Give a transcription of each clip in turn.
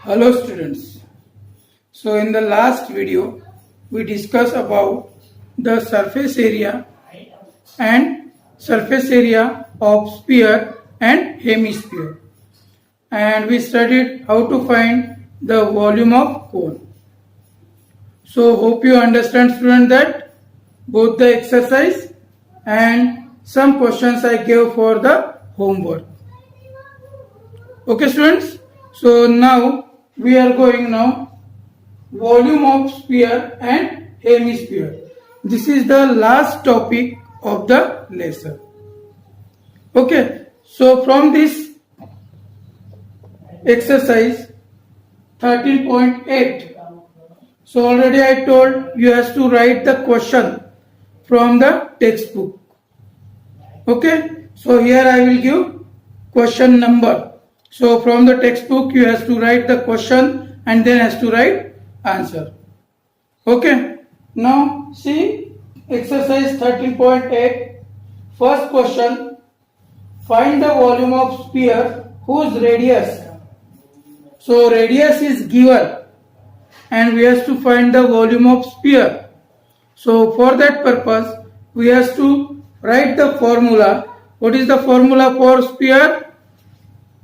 Hello students. So in the last video we discussed about the surface area of sphere and hemisphere, and we studied how to find the volume of cone. So hope you understand student that both the exercise and some questions I gave for the homework. Okay students, so now we are going now volume of sphere and hemisphere. This is the last topic of the lesson. Okay, so from this exercise 13.8, so already I told you have to write the question from the textbook. Okay, so here I will give question number. So from the textbook you have to write the question and then has to write answer. Okay, now see exercise 13.8. First question, find the volume of sphere whose radius. So radius is given and we have to find the volume of sphere. So for that purpose we have to write the formula. What is the formula for sphere?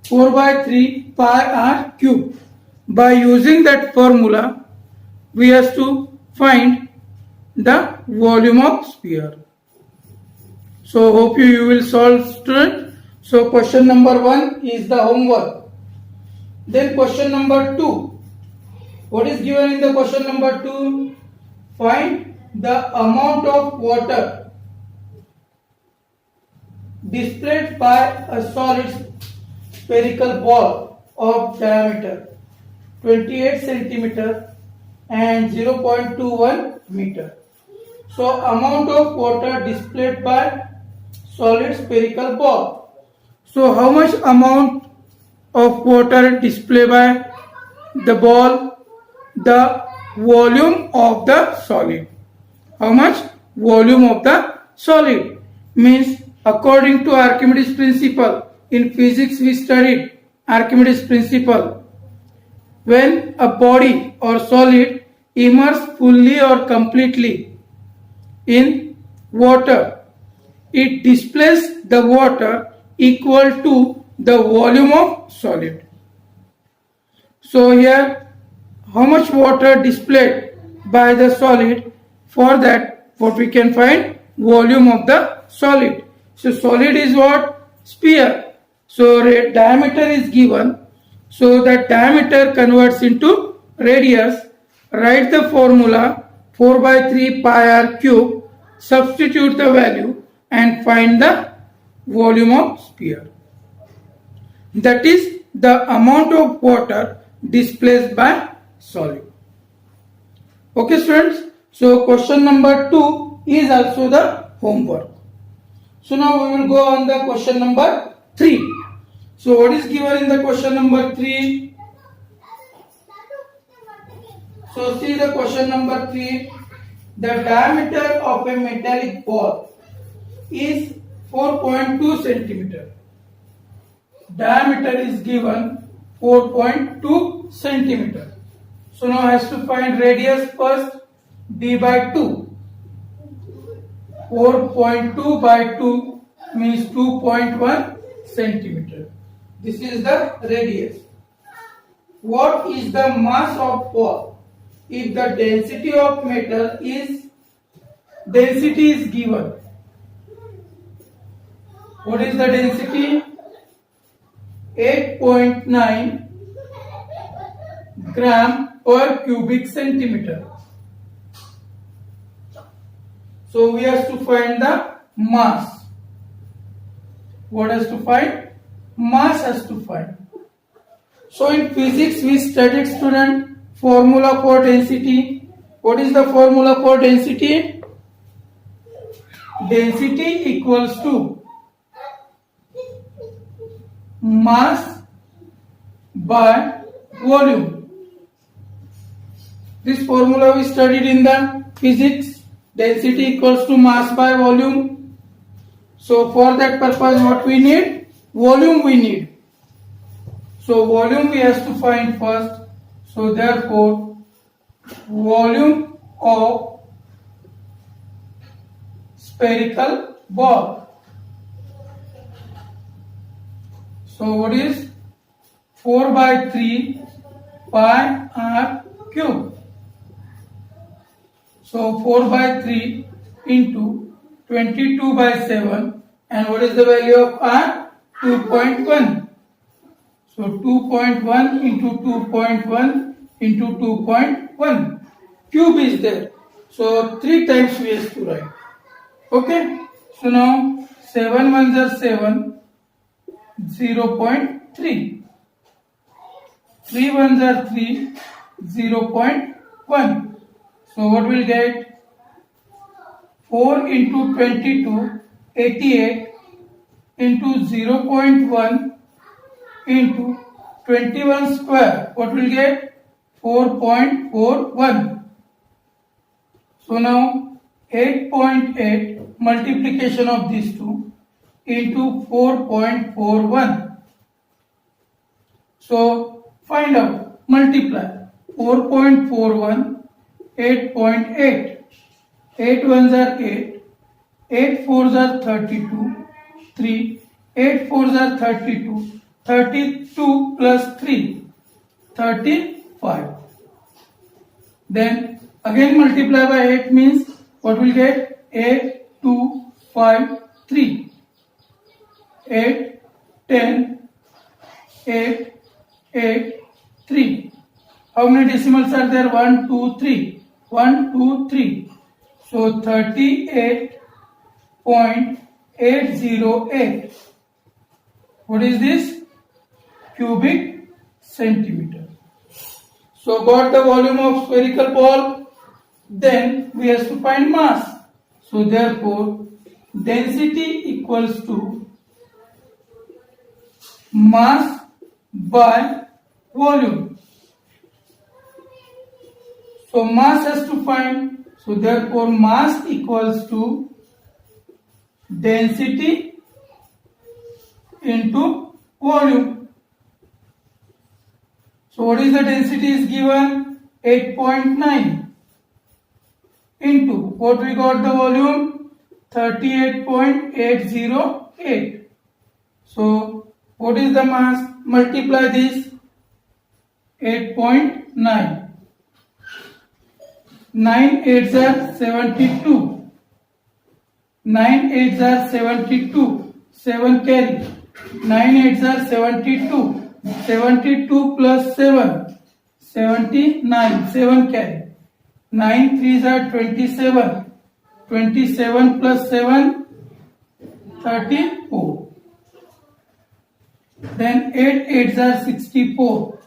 4 by 3 pi r cube. By using that formula we have to find the volume of sphere. So hope you will solve student. So question number 1 is the homework. Then question number 2. What is given in the question number 2? Find the amount of water displayed by a solid spherical ball of diameter 28 centimeter and 0.21 meter. So amount of water displayed by solid spherical ball. So how much amount of water displayed by the ball? The volume of the solid. How much? Volume of the solid. Means according to Archimedes principle. In physics we studied Archimedes principle. When a body or solid immersed fully or completely in water, it displaces the water equal to the volume of solid. So here how much water displayed by the solid, for that what we can find? Volume of the solid. So solid is what? Sphere. So diameter is given. So that diameter converts into radius. Write the formula 4 by 3 pi r cube. Substitute the value and find the volume of sphere. That is the amount of water displaced by solid. Okay students. So question number 2 is also the homework. So now we will go on the question number 3. So what is given in the question number 3? So see the question number 3. The diameter of a metallic ball is 4.2 centimeter. Diameter is given 4.2 centimeter. So now has to find radius first. D by 2. 4.2 by 2 means 2.1 centimeter. This is the radius. What is the mass of ball? If the density of metal is given. What is the density? 8.9 gram per cubic centimeter. So we have to find the mass. What has to find? Mass has to find. So in physics we studied student formula for density. What is the formula for density? Density equals to mass by volume. This formula we studied in the physics. Density equals to mass by volume. So for that purpose what we need? Volume we need. So volume we have to find first. So therefore, volume of spherical ball. So what is 4 by 3 pi r cube? So 4 by 3 into 22 by 7, and what is the value of r? 2.1. So 2.1 into 2.1 into 2.1. Cube is there. So 3 times we have to write. Okay. So now 7 ones are 7, 0.3. 3 ones are 3, 0.1. So what will get? 4 into 22, 88 into 0.1 into 21 square. What will get? 4.41. So now 8.8 multiplication of these two into 4.41. So find out, multiply 4.41, 8.8. 8 ones are 8, 8 fours are 32, 3, 8 fours are 32, 32 plus 3, 35. Then again multiply by 8 means what will get? 8, 2, 5, 3, 8, 10, 8, 8, 3. How many decimals are there? 1, 2, 3. 1, 2, 3. So 38.808. What is this? Cubic centimeter. So got the volume of spherical ball. Then we have to find mass. So therefore density equals to mass by volume. So mass has to find. So therefore mass equals to density into volume. So what is the density is given? 8.9 into what we got the volume? 38.808. So what is the mass? Multiply this 8.9. 9 8s are 72. 9 8s are 72. 7 carry. 9 8s are 72. 72 plus 7. 79. 7 carry. 9 3s are 27. 27 plus 7. 34. Then 8 8s are 64.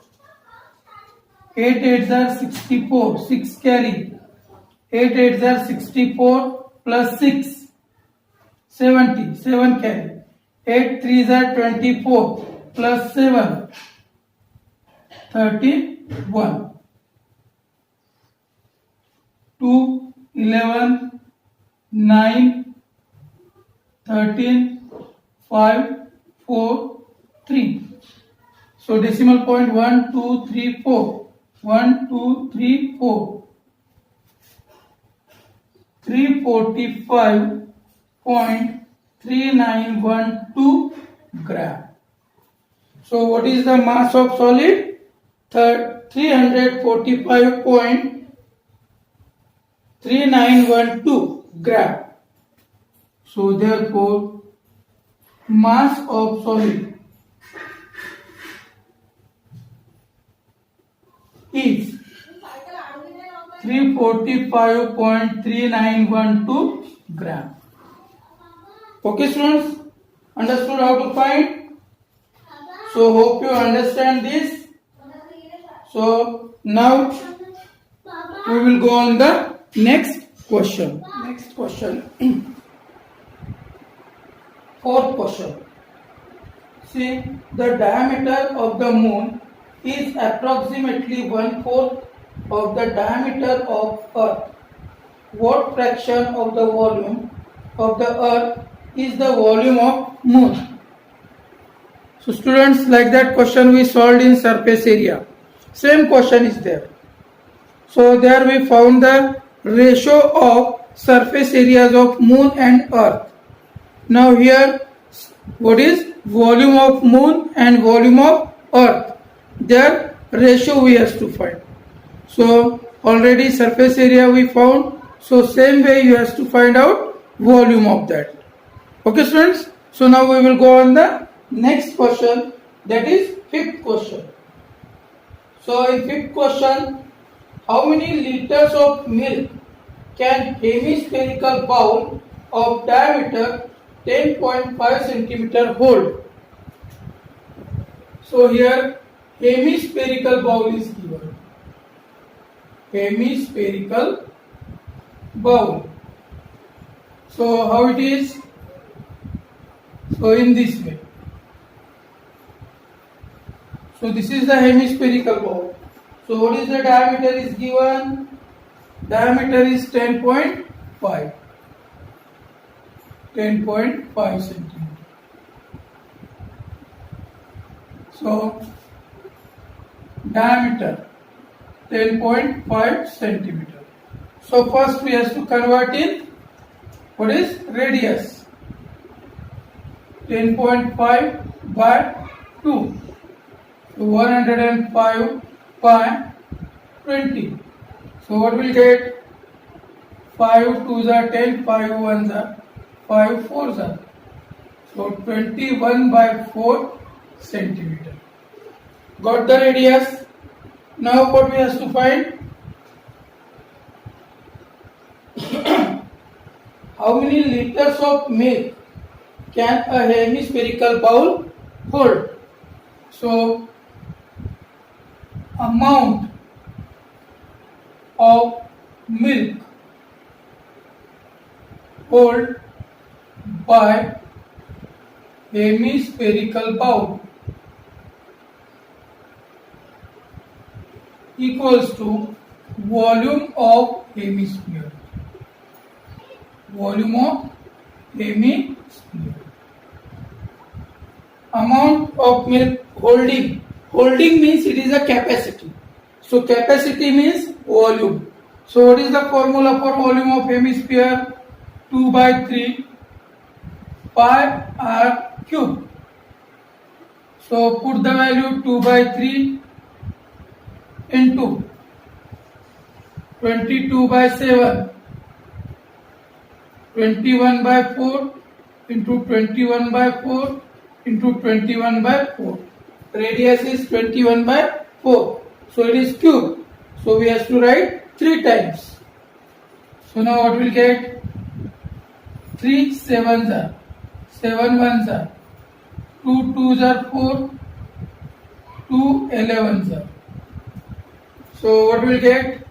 8 8s are 64. 6 carry. 8 8s are 64 plus 6. 70. 7 carry. 8 3s are 24 plus 7. 31. 2, 11, 9, 13, 5, 4, 3. So decimal point 1, 2, 3, 4. 1, 2, 3, 4. 345.3912 gram. So what is the mass of solid? 345.3912 gram. So therefore mass of solid is 345.3912 gram. Okay students, understood how to find? So hope you understand this. So now we will go on the next question. Next question. Fourth question. See, the diameter of the moon is approximately 1/4 of the diameter of Earth. What fraction of the volume of the Earth is the volume of moon? So students, like that question we solved in surface area. Same question is there. So there we found the ratio of surface areas of moon and earth. Now here, what is volume of moon and volume of earth? Their ratio we have to find. So already surface area we found. So same way you have to find out volume of that. Okay students. So now we will go on the next question, that is fifth question. So in fifth question, how many liters of milk can hemispherical bowl of diameter 10.5 centimeter hold? So here hemispherical bowl is given. Hemispherical bowl. So how it is? So in this way. So this is the hemispherical bowl. So what is the diameter is given? Diameter is 10.5. 10.5 centimeter. So diameter 10.5 centimeter. So first we have to convert in what is radius. 10.5 by 2. So 105 by 20. So what will get? 5 2s are 10, 5 1s are 5 4s are. So 21 by 4 centimeter. Got the radius. Now what we have to find? How many liters of milk can a hemispherical bowl hold? So amount of milk hold by hemispherical bowl equals to volume of hemisphere. Volume of hemisphere. Amount of milk holding. Holding means it is a capacity. So capacity means volume. So what is the formula for volume of hemisphere? 2 by 3 pi r cube. So put the value 2 by 3 into 22 by 7, 21 by 4 into 21 by 4 into 21 by 4. Radius is 21 by 4. So it is cube. So we have to write 3 times. So now what will get? 3 7s are, 7 1s are, 2 2s are 4, 2 11s are. So what will get?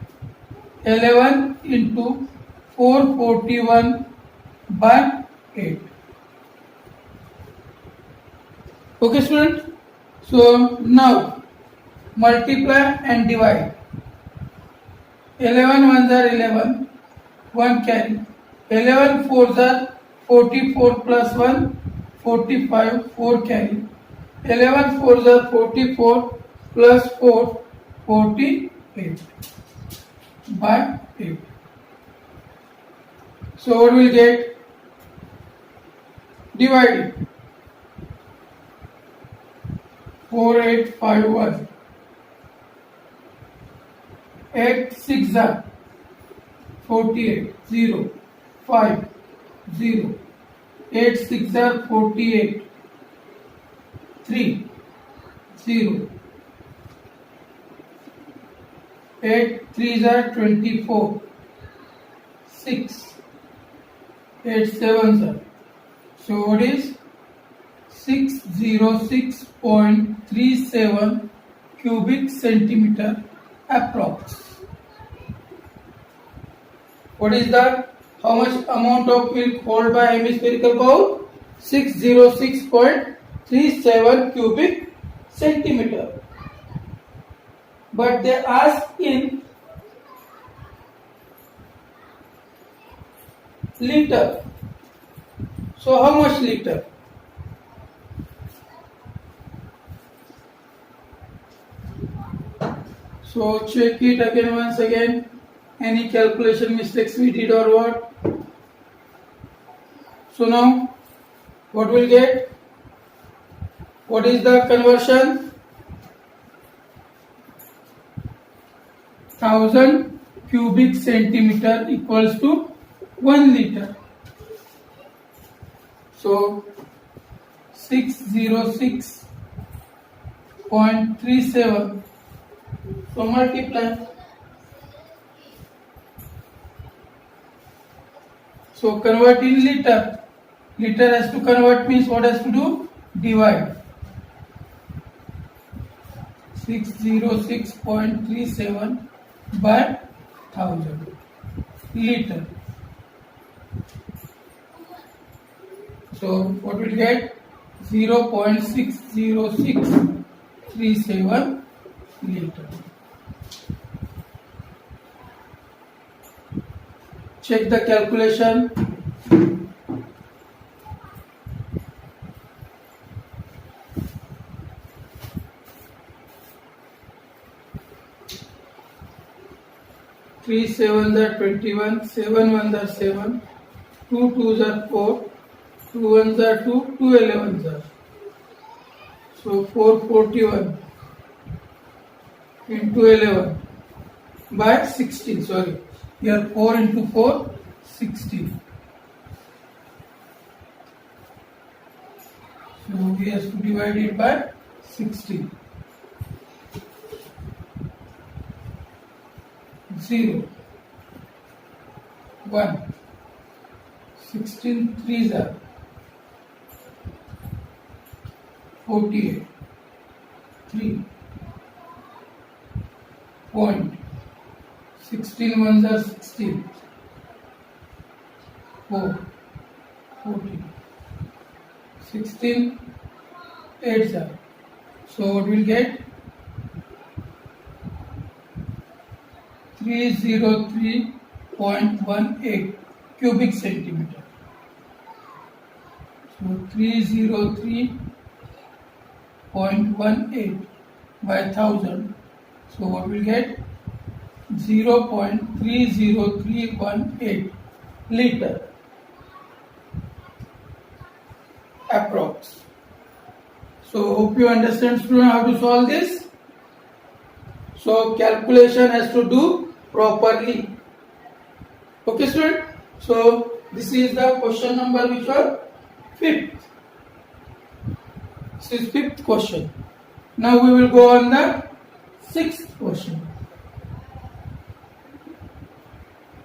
11 into 441 by 8. Okay students. So now multiply and divide. 11 ones are 11, 1 carry. 11 fours are 44 plus 1, 45, 4 carry. 11 fours are 44 plus 4, 48 by 8. So what will get? Divide it. 4851. 8 6 are 48 0 5 0. 8 6 are 48 3 0. 8 3s are 24 6. 8 7s are. So what is 606.37 cubic centimeter approx. What is that? How much amount of milk held by hemispherical bowl? 606.37 cubic centimeter. But they ask in liter. So how much liter? So check it again once again. Any calculation mistakes we did or what? So now what we'll get? What is the conversion? 1000 cubic centimeter equals to 1 liter. So 606.37. So multiply. So convert in liter. Liter has to convert means what has to do? Divide. 606.37 by 1000 liter. So what will get? 0.60637 liter. Check the calculation. Three sevens are 21, 7 ones are 7, 2 twos are 4, 2 ones are 2, 2 11s are. So 441 into 11 by 16. Sorry, here 4 into 4, 16. So we have to divide it by 16. 0, 1, 16 threes are 48, 3, point, 16 ones are 16, 4, 14, 16 eights are. So what we'll get? 303.18 cubic centimeter. So 303.18 by 1000. So what we'll get? 0.30318 liter approx. So hope you understand, student, how to solve this. So calculation has to do properly. Okay, student. So this is the question number which was 5th. This is 5th question. Now we will go on the 6th question.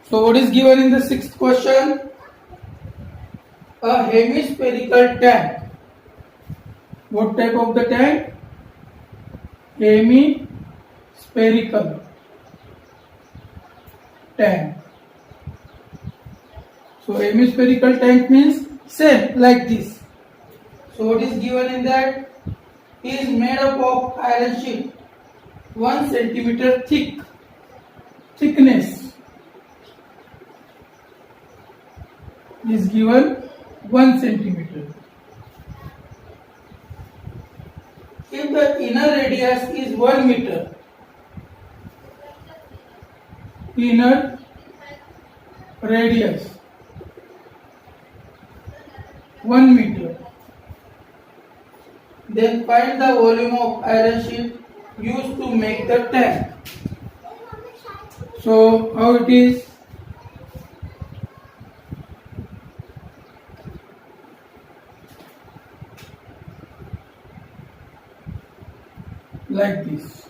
So what is given in the 6th question? A hemispherical tank. What type of the tank? Hemispherical tank. So hemispherical tank means same like this. So what is given in that? Is made up of iron sheet 1 centimeter thickness is given 1 centimeter. If the inner radius is 1 meter, inner radius 1 meter, then find the volume of iron sheet used to make the tank. So how it is? Like this.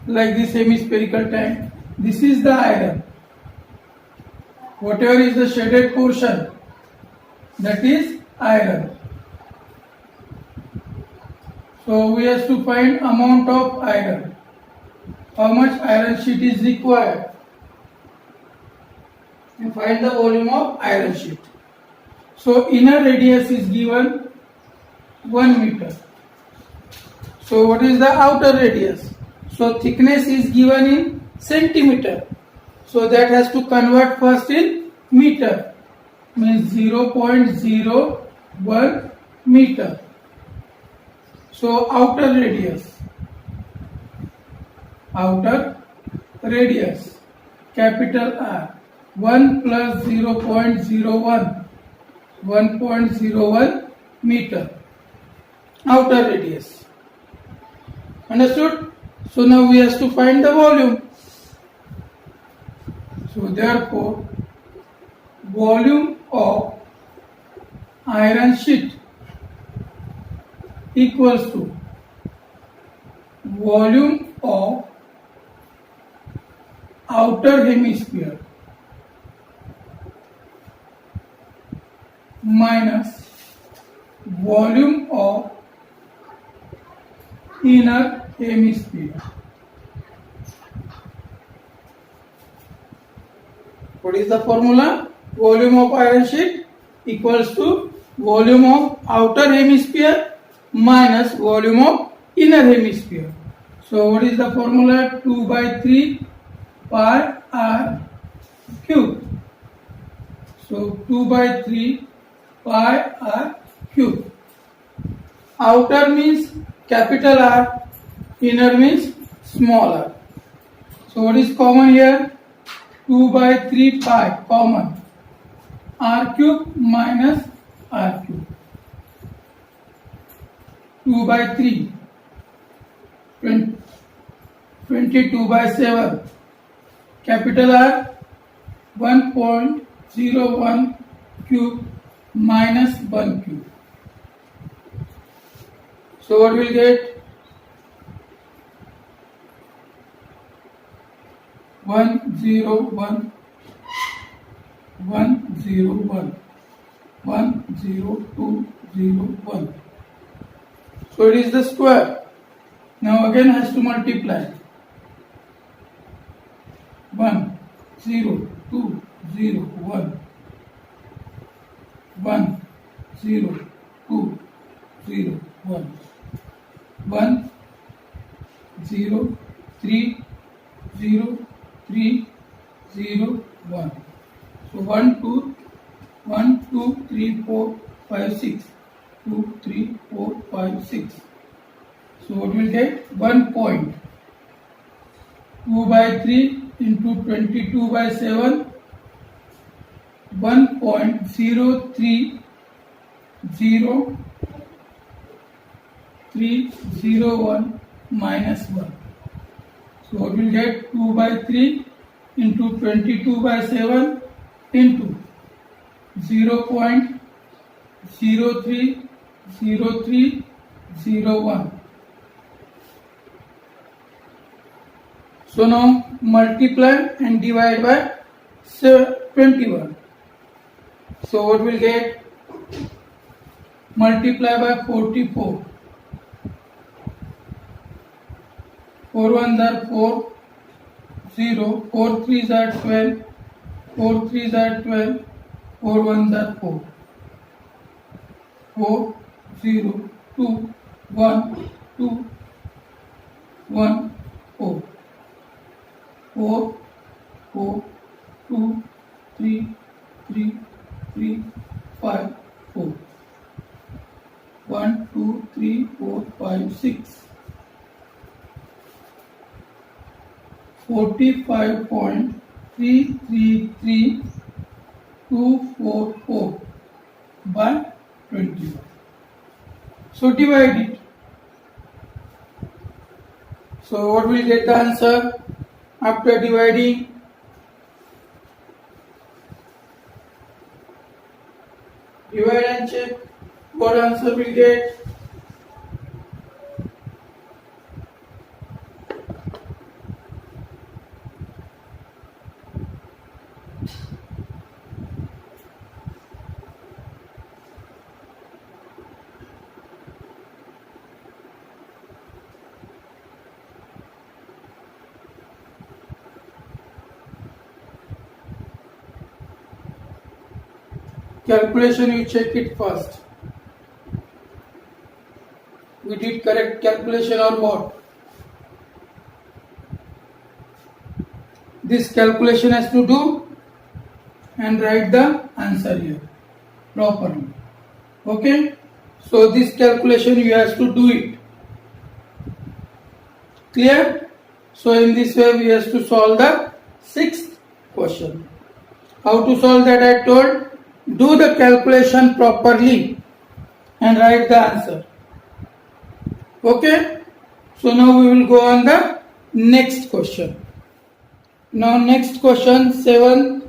Like this hemispherical tank. This is the iron. Whatever is the shaded portion, that is iron. So we have to find amount of iron. How much iron sheet is required? And find the volume of iron sheet. So inner radius is given 1 meter. So what is the outer radius? So thickness is given in centimeter. So that has to convert first in meter means 0.01 meter. So outer radius, capital R, 1 plus 0.01, 1.01 meter, outer radius. Understood? So now we have to find the volume. So therefore, volume of iron sheet equals to volume of outer hemisphere minus volume of inner hemisphere. What is the formula? Volume of iron sheet equals to volume of outer hemisphere minus volume of inner hemisphere. So what is the formula? 2 by 3 pi r cube. So 2 by 3 pi r cube. Outer means capital R, inner means small r. So what is common here? 2 by 3 pi common, r cube minus r cube. 2 by 3, 22 by 7, capital R, 1.01 cube minus 1 cube. So what will get? 101, 101, 10201. So it is the square. Now again has to multiply. 1, 0, 2, 0, 1. 1, 0, 2, 0, 1. 1, 0, 3, 0, 3, 0, 1. So 1, 2, 3, 4, 5, 6. 2, 3, 4, 5, 6. So what will get? 1 point. 2 by 3 into 22 by 7. 1.0301 minus 1. So what will get? 2 by 3 into 22 by 7 into 0.030301. So now multiply and divide by 21. So what will get? Multiply by 44. 4 1s are 4, 0, 4 3s are 12, 4 3s are 12, 4 1s are 4. 4, 0, 2, 1, 2, 1, 4. 4, 4, 2, 3, 3, 3, 5, 4. 1, 2, 3, 4, 5, 6. 45.333244 by 21. So divide it. So what will get the answer after dividing? Divide and check what answer will get. Calculation, you check it first. We did correct calculation or what? This calculation has to do and write the answer here properly. Okay, so this calculation you have to do it. Clear? So in this way we have to solve the sixth question. How to solve that I told? Do the calculation properly and write the answer. Okay? So now we will go on the next question. Now next question 7.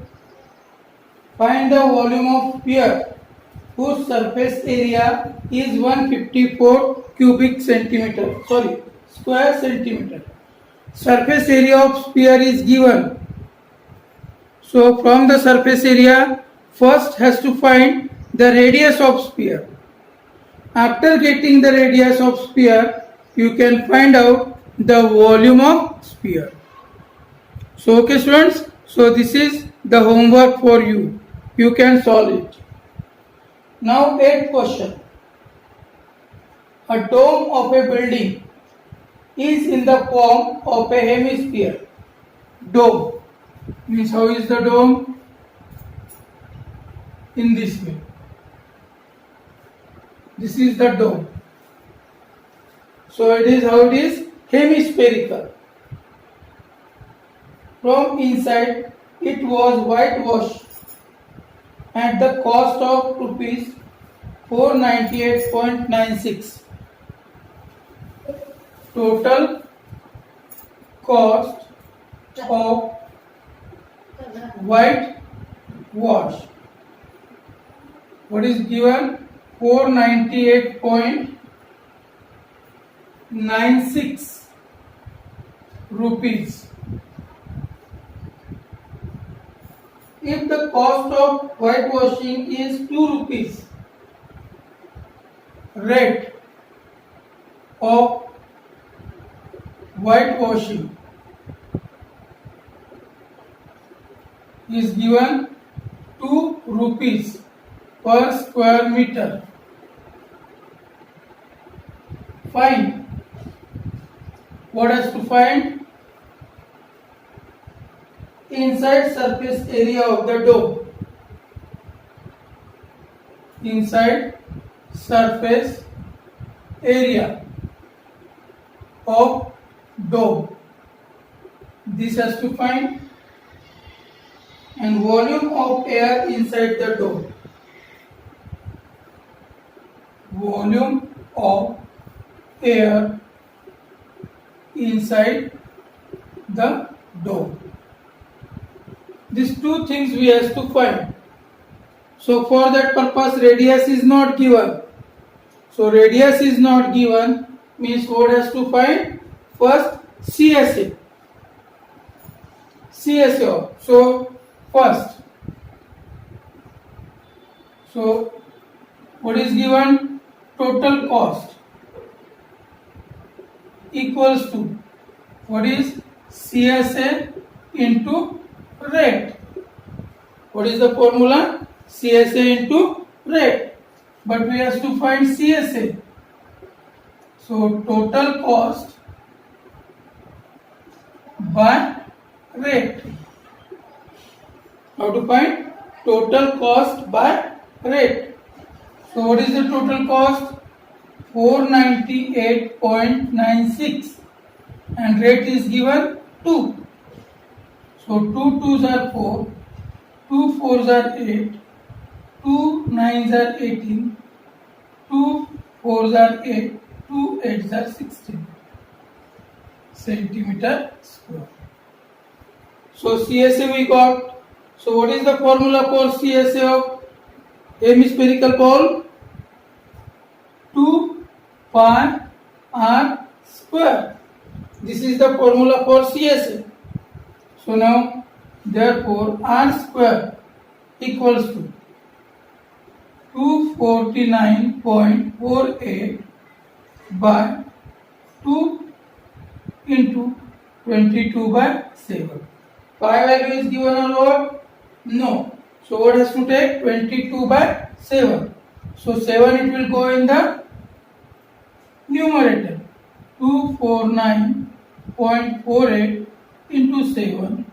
Find the volume of sphere whose surface area is 154 cubic centimeter. Sorry, square centimeter. Surface area of sphere is given. So from the surface area, first has to find the radius of sphere. After getting the radius of sphere, you can find out the volume of sphere. So okay students, so this is the homework for you. You can solve it. Now 8th question. A dome of a building is in the form of a hemisphere. Dome means how is the dome? In this way. This is the dome. So it is how it is? Hemispherical. From inside it was whitewashed at the cost of rupees 498.96. Total cost of whitewash. What is given? 498.96 rupees. If the cost of whitewashing is 2 rupees, rate of whitewashing is given 2 rupees per square meter. Find. What has to find? Inside surface area of the dome. Inside surface area of dome. This has to find. And volume of air inside the dome. Volume of air inside the dome. These two things we have to find. So for that purpose radius is not given. So radius is not given means what has to find? First CSA. CSA. So first. So what is given? Total cost equals to what is CSA into rate. What is the formula? CSA into rate. But we have to find CSA. So total cost by rate. How to find? Total cost by rate. So what is the total cost? 498.96 and rate is given 2. So 2 2s are 4, 2 4s are 8, 2 9s are 18, 2 4s are 8, 2 8s are 16 centimeter square. So CSA we got. So what is the formula for CSA of hemispherical ball? 2 pi r square. This is the formula for CSA. So now therefore r square equals to 249.48 by 2 into 22 by 7. Pi value is given or what? No. So what has to take? 22 by 7. So 7 it will go in the numerator. 249.48 into 7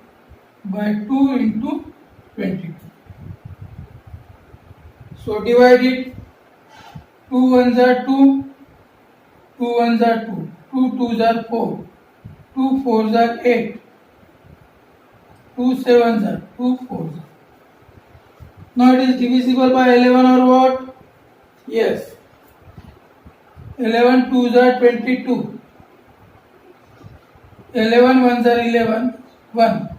by 2 into 22. So divide it. 2 ones are 2, 2 ones are 2, 2 twos are 4, 2 fours are 8, 2 sevens are 2 fours. Now it is divisible by 11 or what? Yes. 11 twos are 22. 11 ones are 11, 1.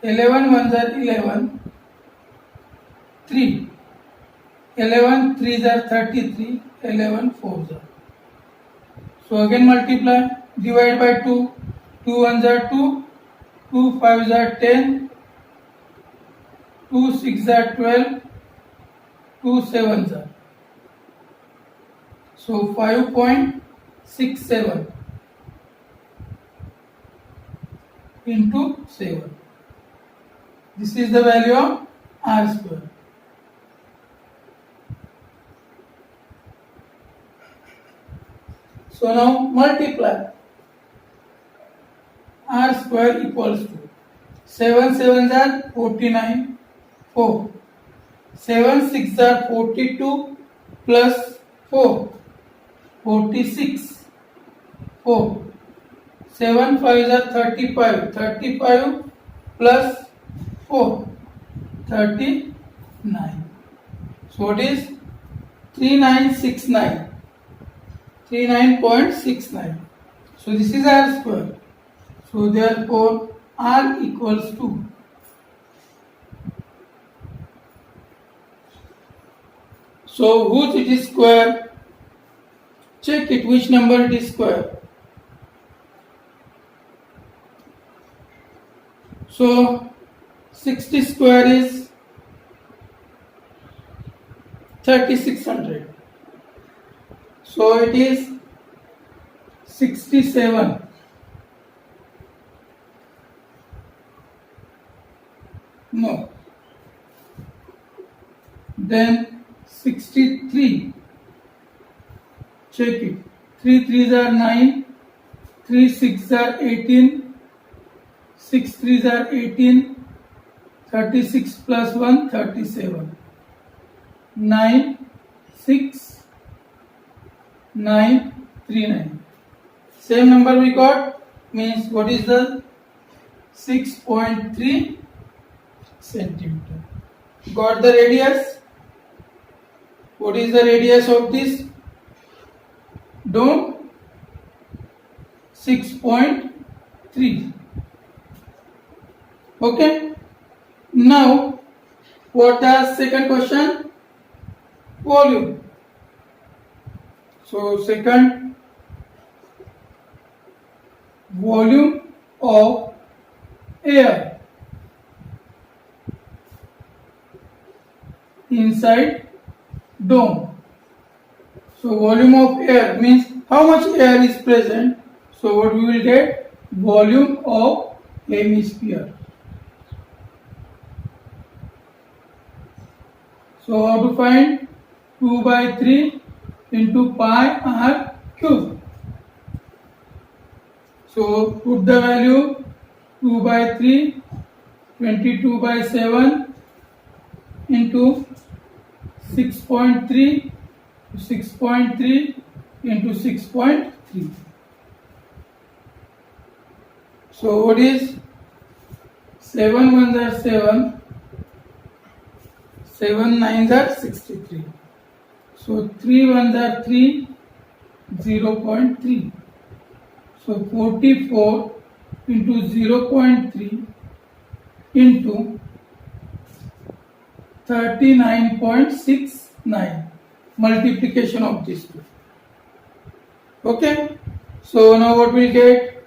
11 ones are 11, 3. 11 threes are 33, 11 fours are. So again multiply, divide by 2. 2 ones are 2, 2 fives are 10, 2 sixes are 12, 2 sevens are. So 5.67 into 7. This is the value of R square. So now multiply. R square equals to 7 sevens are 49, 4. 7 6 are 42 plus 4, 46, 4. 7 5 are 35, 35 plus 4, 39. So it is 3969. 39.69. So this is R square. So therefore R equals to so whose it is square? Check it which number it is square. So 60 square is 3600. So it is 67. No. Then 63. Check it. 3 threes are 9. 3 6s are 18. 6 threes are 18. 36 plus 1, 37. 9, 6, 9, 3, 9. Same number we got, means what is the 6.3 centimeter. Got the radius? What is the radius of this dome? 6.3. Okay. Now, what the second question? Volume. So, second, volume of air inside dome. So, volume of air means how much air is present. So, what we will get? Volume of hemisphere. So, how to find? 2 by 3 into pi r cube. So, put the value 2 by 3, 22 by 7 into 6.3, 6.3 into 6.3. So, what is 7 ones are 7, 7 nines are 63. So 3 ones are 3, 0.3. So 44 into 0.3 into 39.69. Multiplication of these two. Okay. So now what we get?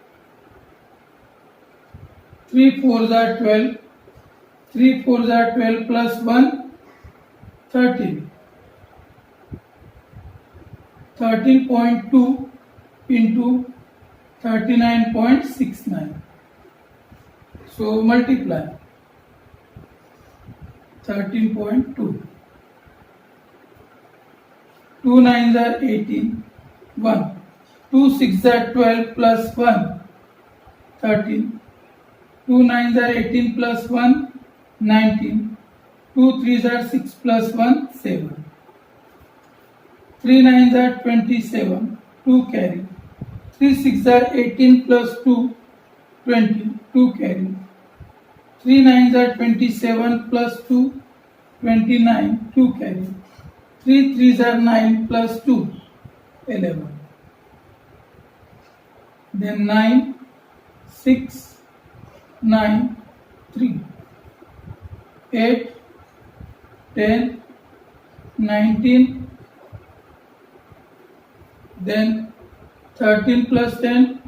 3 fours are 12. 3 fours are 12 plus 1, 13. 13.2 into 39.69. So multiply 13.2. 2 nines are 18. 1. 2 6s are 12 plus 1, 13. 2 nines are 18 plus 1, 19. 2 3s are 6 plus 1, 7. 3 9s are 27, 2 carry. 3 6s are 18 plus 2, 20, 2 carry. 3 9s are 27 plus 2, 29, 2 carry. 3 3s are 9 plus 2, 11. Then 9, 6, 9, 3. 8, 10, 19. Then 13 plus 10,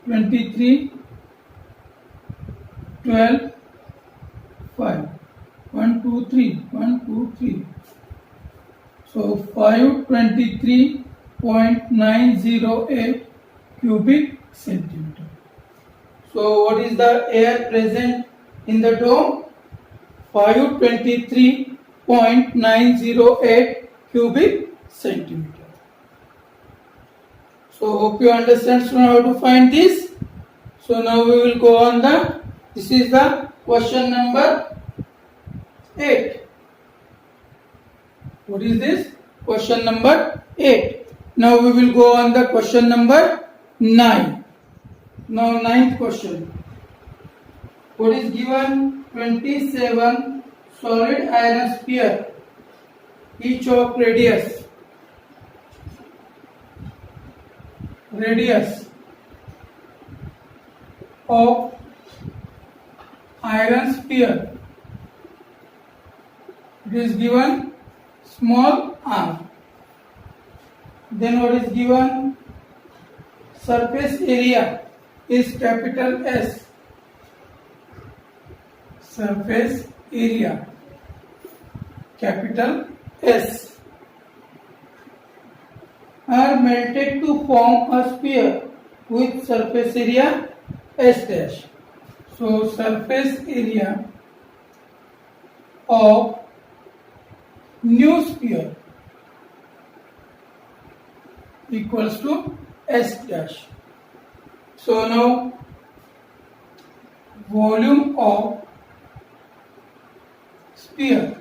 23, 12, 5. 1, 2, 3. 1, 2, 3. So 523.908 cubic centimeter. So what is the air present in the dome? 523.908 cubic centimeter. So hope you understand how to find this. So now we will go on this is the question number 8. What is this? Question number 8. Now we will go on the question number 9. Now ninth question. What is given? 27 solid iron sphere, each of radius of iron sphere. It is given small r. Then what is given? Surface area is capital S. Surface area, capital S, are melted to form a sphere with surface area S dash. So surface area of new sphere equals to S dash. So now volume of sphere.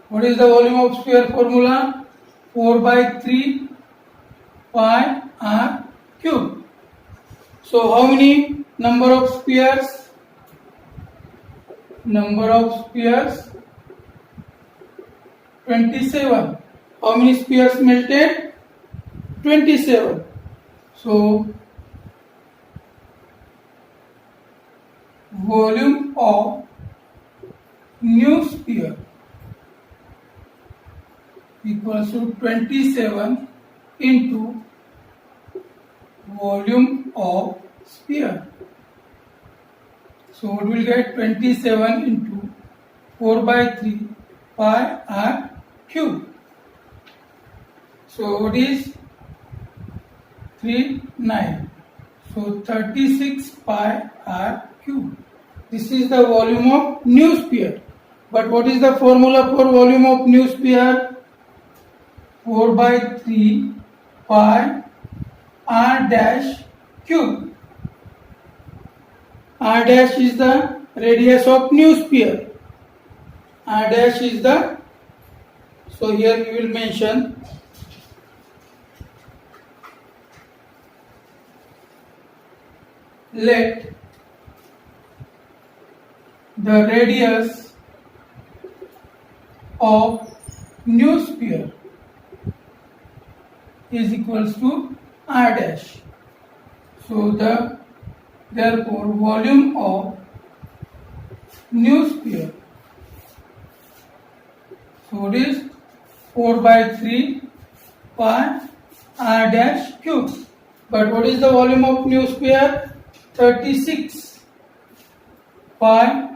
What is the volume of sphere formula? 4 by 3 pi r cube. So how many number of spheres? Number of spheres 27. How many spheres melted? 27. So volume of new sphere equals to 27 into volume of sphere. So we will get 27 into 4 by 3 pi r cube. So what is 3 9? So 36 pi r cube. This is the volume of new sphere. But what is the formula for volume of new sphere? 4 by 3 pi r dash cube. R dash is the radius of new sphere. R dash is the, so here we will mention let the radius of new sphere is equals to r dash. So therefore volume of new sphere, so it is 4 by 3 pi r dash cube. But what is the volume of new sphere? 36 pi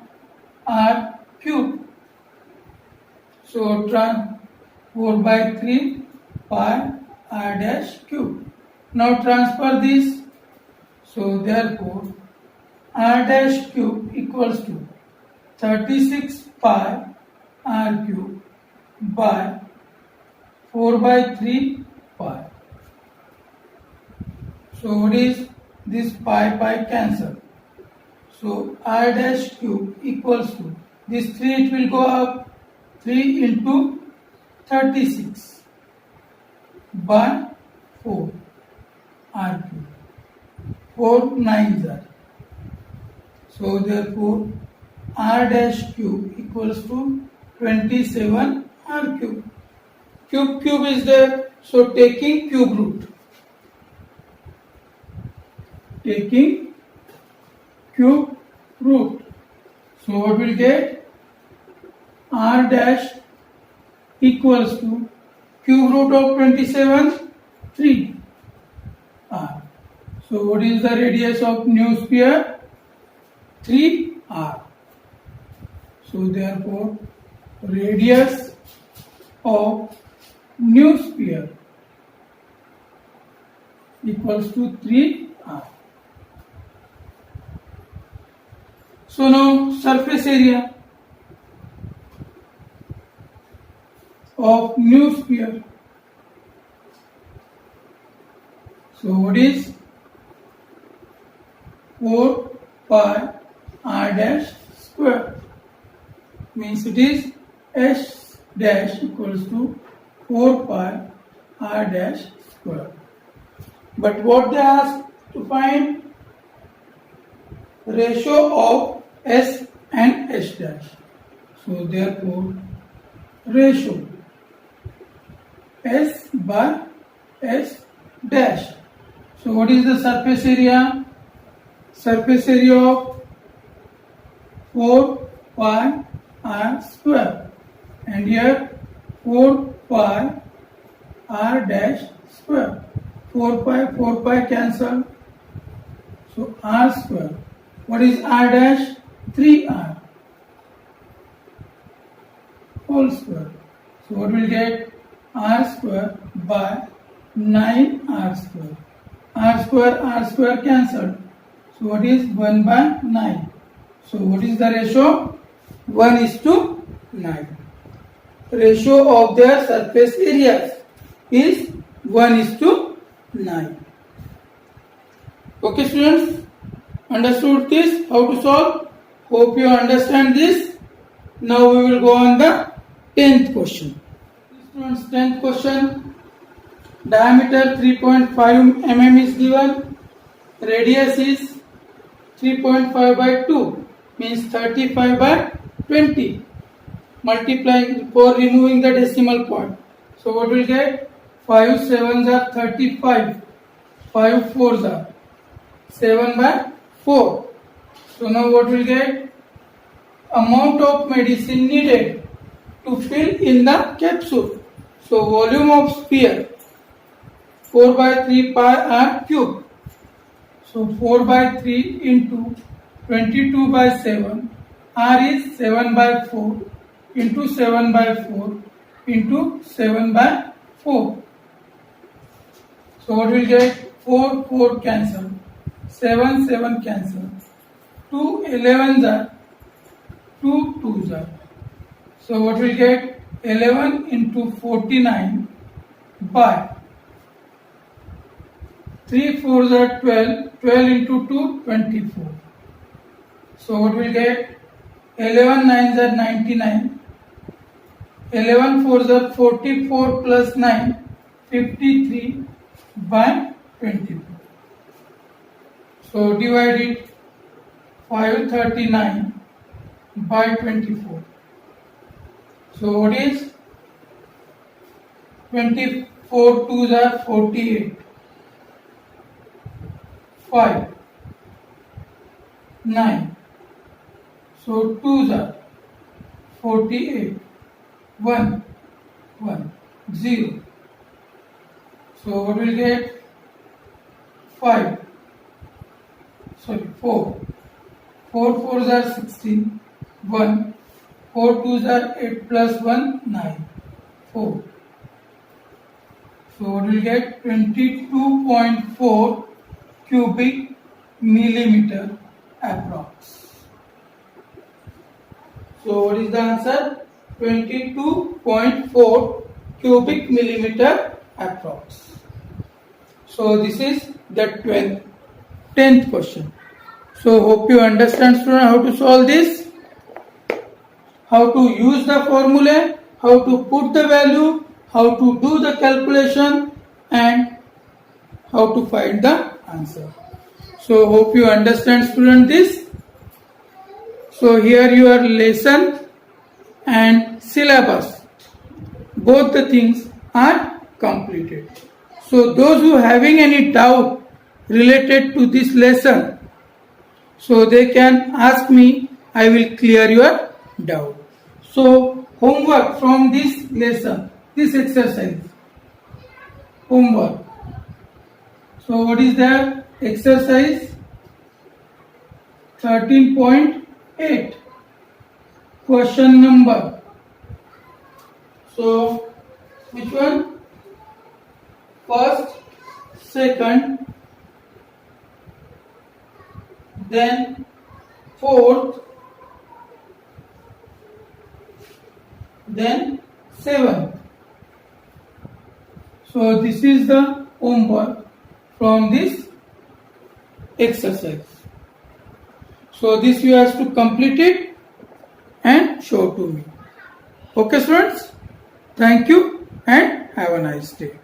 r cube. So 4 by 3 pi r dash cube. Now transfer this. So therefore r dash cube equals to 36 pi r cube by 4 by 3 pi. So what is this? Pi cancel. So r dash cube equals to this 3, it will go up, 3 into 36. by 4 r cube. 4 9s are. So therefore r dash cube equals to 27 r cube. Cube is there. So taking cube root. Taking cube root. So what will get? R dash equals to cube root of 27, 3 r. So what is the radius of new sphere? 3 r. So therefore radius of new sphere equals to 3 r. So now surface area of new sphere. So what is 4 pi r dash square? Means it is s dash equals to 4 pi r dash square. But what they ask to find? Ratio of s and s dash. So therefore ratio s by s dash. So what is the surface area? Surface area of 4 pi r square, and here 4 pi r dash square. 4 pi cancel. So r square. What is r dash? 3r whole square. So what will get? R square by 9r square. R square cancelled. So what is 1 by 9? So what is the ratio? 1:9. Ratio of their surface areas is 1:9. Okay students, understood this? How to solve? Hope you understand this. Now we will go on the 10th question. Students, 10th question. Diameter 3.5 mm is given. Radius is 3.5 by 2, means 35 by 20. Multiplying for removing the decimal point. So what will get? 5 7s are 35. 5 4s are 7 by 4. So now what will get? Amount of medicine needed to fill in the capsule. So volume of sphere 4 by 3 pi r cube. So 4 by 3 into 22 by 7. R is 7 by 4 into 7 by 4 into 7 by 4. So what will get? 4 4 cancel. 7 7 cancel. 2 11s are. 2 2s are. So what will get? 11 into 49 by 3 4s are 12. 12 into 2 24. So what will get? 11 9s are 99. 11 4s are 44 plus 9 53 by 24. So divide it. 539 by 24. So what is? 24 2s are 48. 5 9. So 2s are 48. 1 1 0. So what will get? 5. Sorry, 4. 4 4s are 16. 1. 4 2s are 8 plus 1 9. 4. So what will get? 22.4 cubic millimeter approx. So what is the answer? 22.4 cubic millimeter approx. So this is the 10th question. So hope you understand student how to solve this, how to use the formula, how to put the value, how to do the calculation, and how to find the answer. So hope you understand, student, this. So here your lesson and syllabus, both the things are completed. So those who having any doubt related to this lesson, so they can ask me, I will clear your doubt. So homework from this lesson, this exercise, homework. So what is that? Exercise 13.8, question number. So which one? First, second, then fourth, then seventh. So this is the homework from this exercise. So this you have to complete it and show to me. Okay, students? Thank you and have a nice day.